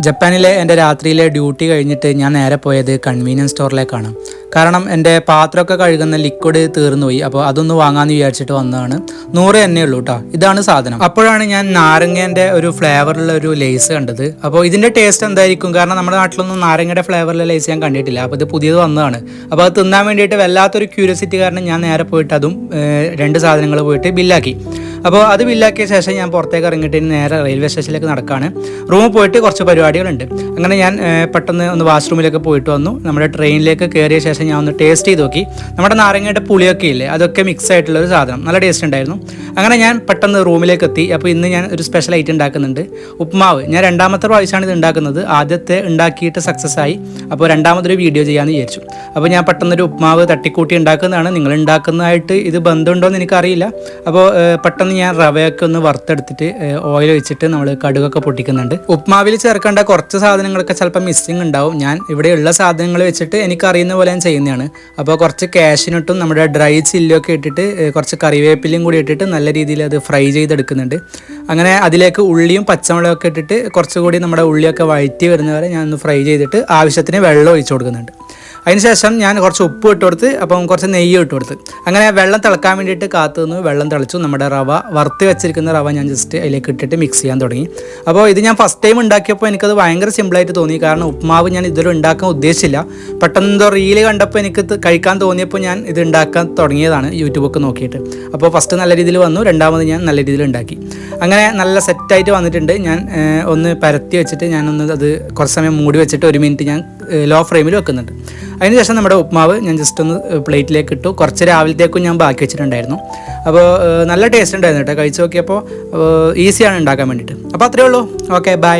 ജപ്പാനിലെ എൻ്റെ രാത്രിയിലെ ഡ്യൂട്ടി കഴിഞ്ഞിട്ട് ഞാൻ നേരെ പോയത് കൺവീനിയൻസ് സ്റ്റോറിലേക്കാണ്. കാരണം എൻ്റെ പാത്രമൊക്കെ കഴുകുന്ന ലിക്വിഡ് തീർന്നുപോയി. അപ്പോൾ അതൊന്ന് വാങ്ങാമെന്ന് വിചാരിച്ചിട്ട് വന്നതാണ്. 100 തന്നെ ഉള്ളൂ കേട്ടോ. ഇതാണ് സാധനം. അപ്പോഴാണ് ഞാൻ നാരങ്ങേൻ്റെ ഒരു ഫ്ലേവറുള്ള ഒരു ലേസ് കണ്ടത്. അപ്പോൾ ഇതിൻ്റെ ടേസ്റ്റ് എന്തായിരിക്കും? കാരണം നമ്മുടെ നാട്ടിലൊന്നും നാരങ്ങയുടെ ഫ്ലേവറിലെ ലേസ് ഞാൻ കണ്ടിട്ടില്ല. അപ്പോൾ ഇത് പുതിയത് വന്നതാണ്. അപ്പോൾ അത് തിന്നാൻ വേണ്ടിയിട്ട് വല്ലാത്തൊരു ക്യൂരിയോസിറ്റി കാരണം ഞാൻ നേരെ പോയിട്ട് അതും 2 സാധനങ്ങൾ പോയിട്ട് ബില്ലാക്കി. അപ്പോൾ അത് ബില്ലാക്കിയ ശേഷം ഞാൻ പുറത്തേക്ക് ഇറങ്ങിയിട്ട് നേരെ റെയിൽവേ സ്റ്റേഷനിലേക്ക് നടക്കുകയാണ്. റൂമിൽ പോയിട്ട് കുറച്ച് പരിപാടികളുണ്ട്. അങ്ങനെ ഞാൻ പെട്ടെന്ന് ഒന്ന് വാഷ്റൂമിലേക്ക് പോയിട്ട് വന്നു. നമ്മുടെ ട്രെയിനിലേക്ക് കയറിയ ശേഷം ഞാൻ ഒന്ന് ടേസ്റ്റ് ചെയ്ത് നോക്കി. നമ്മുടെ നാരങ്ങയുടെ പുളിയൊക്കെ ഇല്ലേ, അതൊക്കെ മിക്സ് ആയിട്ടുള്ള ഒരു സാധനം, നല്ല ടേസ്റ്റ് ഉണ്ടായിരുന്നു. അങ്ങനെ ഞാൻ പെട്ടെന്ന് റൂമിലേക്ക് എത്തി. അപ്പോൾ ഇന്ന് ഞാൻ ഒരു സ്പെഷ്യൽ ഐറ്റം ഉണ്ടാക്കുന്നുണ്ട്, ഉപ്മാവ്. ഞാൻ 2ാമത്തെ പ്രാവശ്യമാണ് ഇത് ഉണ്ടാക്കുന്നത്. ആദ്യത്തെ ഉണ്ടാക്കിയിട്ട് സക്സസ് ആയി. അപ്പോൾ 2ാമതൊരു വീഡിയോ ചെയ്യാമെന്ന് വിചാരിച്ചു. അപ്പോൾ ഞാൻ പെട്ടെന്നൊരു ഉപ്മാവ് തട്ടിക്കൂട്ടി ഉണ്ടാക്കുന്നതാണ്. നിങ്ങൾ ഉണ്ടാക്കുന്നതായിട്ട് ഇത് ബന്ധമുണ്ടോ എന്ന് എനിക്കറിയില്ല. അപ്പോൾ പെട്ടെന്ന് ഞാൻ റവയൊക്കെ ഒന്ന് വറുത്തെടുത്തിട്ട് ഓയിൽ ഒഴിച്ചിട്ട് നമ്മൾ കടുകൊക്കെ പൊട്ടിക്കുന്നുണ്ട്. ഉപ്മാവിൽ ചേർക്കേണ്ട കുറച്ച് സാധനങ്ങളൊക്കെ ചിലപ്പോൾ മിസ്സിങ് ഉണ്ടാവും. ഞാൻ ഇവിടെയുള്ള സാധനങ്ങൾ വെച്ചിട്ട് എനിക്കറിയുന്ന പോലെ ഞാൻ ചെയ്യുന്നതാണ്. അപ്പോൾ കുറച്ച് കാഷ്യൂനട്ടും നമ്മുടെ ഡ്രൈ ചില്ലിയൊക്കെ ഇട്ടിട്ട് കുറച്ച് കറിവേപ്പിലയും കൂടി ഇട്ടിട്ട് നല്ല രീതിയിൽ അത് ഫ്രൈ ചെയ്തെടുക്കുന്നുണ്ട്. അങ്ങനെ അതിലേക്ക് ഉള്ളിയും പച്ചമുളകൊക്കെ ഇട്ടിട്ട് കുറച്ചുകൂടി നമ്മുടെ ഉള്ളിയൊക്കെ വഴറ്റി വരുന്നവരെ ഞാൻ ഒന്ന് ഫ്രൈ ചെയ്തിട്ട് ആവശ്യത്തിന് വെള്ളം ഒഴിച്ചു കൊടുക്കുന്നുണ്ട്. അതിനുശേഷം ഞാൻ കുറച്ച് ഉപ്പ് ഇട്ട് കൊടുത്ത്, അപ്പം കുറച്ച് നെയ്യ് ഇട്ട് കൊടുത്ത്, അങ്ങനെ വെള്ളം തിളക്കാൻ വേണ്ടിയിട്ട് കാത്തു നിന്ന് വെള്ളം തിളച്ചു. നമ്മുടെ റവ വറുത്ത് വെച്ചിരിക്കുന്ന റവ ഞാൻ ജസ്റ്റ് അതിലേക്ക് ഇട്ടിട്ട് മിക്സ് ചെയ്യാൻ തുടങ്ങി. അപ്പോൾ ഇത് ഞാൻ ഫസ്റ്റ് ടൈം ഉണ്ടാക്കിയപ്പോൾ എനിക്കത് ഭയങ്കര സിമ്പിളായിട്ട് തോന്നി. കാരണം ഉപ്മാവ് ഞാൻ ഇതുവരെ ഉണ്ടാക്കാൻ ഉദ്ദേശിച്ചില്ല. പെട്ടെന്ന് എന്തോ റീല് കണ്ടപ്പോൾ എനിക്ക് കഴിക്കാൻ തോന്നിയപ്പോൾ ഞാൻ ഇത് ഉണ്ടാക്കാൻ തുടങ്ങിയതാണ്, യൂട്യൂബൊക്കെ നോക്കിയിട്ട്. അപ്പോൾ ഫസ്റ്റ് നല്ല രീതിയിൽ വന്നു, 2ാമത് ഞാൻ നല്ല രീതിയിൽ ഉണ്ടാക്കി. അങ്ങനെ നല്ല സെറ്റായിട്ട് വന്നിട്ടുണ്ട്. ഞാൻ ഒന്ന് പരത്തി വെച്ചിട്ട് ഞാനൊന്ന് അത് കുറച്ച് സമയം മൂടി വെച്ചിട്ട് 1 മിനിറ്റ് ഞാൻ ലോ ഫ്ലെയിമിൽ വെക്കുന്നുണ്ട്. അതിനുശേഷം നമ്മുടെ ഉപ്മാവ് ഞാൻ ജസ്റ്റ് ഒന്ന് പ്ലേറ്റിലേക്ക് ഇട്ടു. കുറച്ച് രാവിലത്തേക്കും ഞാൻ ബാക്കി വെച്ചിട്ടുണ്ടായിരുന്നു. അപ്പോൾ നല്ല ടേസ്റ്റ് ഉണ്ടായിരുന്നു കേട്ടോ. കഴിച്ച് നോക്കിയപ്പോൾ ഈസിയാണ് ഉണ്ടാക്കാൻ വേണ്ടിയിട്ട്. അപ്പോൾ അത്രയേ ഉള്ളൂ. Okay, by.